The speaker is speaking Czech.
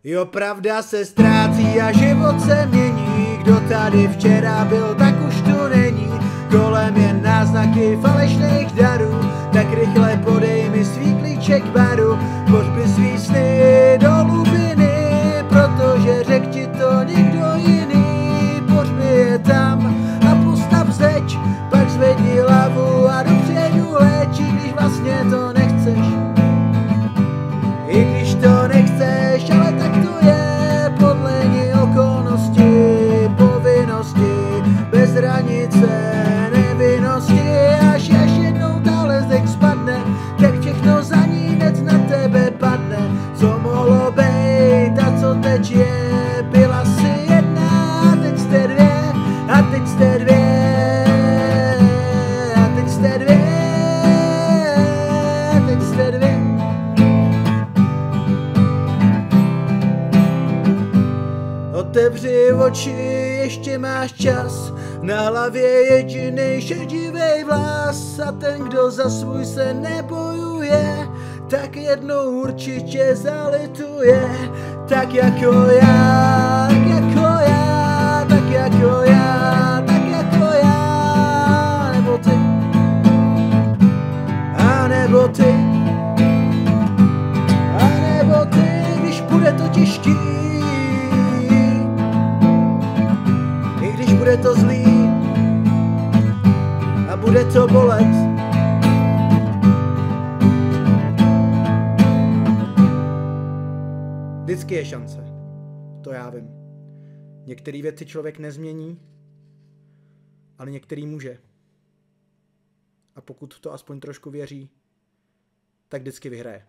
Jo, pravda se ztrácí a život se mění. Kdo tady včera byl, tak už tu není. Kolem jen náznaky falešných darů. Tak rychle podej mi svý klíček baru. Pohřbi svý sny do hlubiny, protože řek ti to někdo jiný. Pohřbi je tam a postav zeď, pak zvedni hlavu a dopředu leč, i když vlastně to nechceš. I když to nechceš, ale tak to je, podle ní okolnosti, povinnosti, bez hranice, nevinnosti, až jednou tahle zeď spadne, tak všechno za ní hned na tebe padne. Co mohlo být a co teď je, byla si jedna a teď jste dvě, a teď jste dvě, a teď jste dvě, a teď jste dvě. Otevři oči, ještě máš čas, na hlavě jedinej šedivej vlas. A ten, kdo za svůj se nebojuje, tak jednou určitě zalituje. Tak jako já, tak jako já, tak jako já, tak jako já. Nebo ty, a nebo ty, a nebo ty, když bude to těžký, bude to zlý a bude to bolet. Vždycky je šance, to já vím. Některé věci člověk nezmění, ale některý může. A pokud to aspoň trošku věří, tak vždycky vyhraje.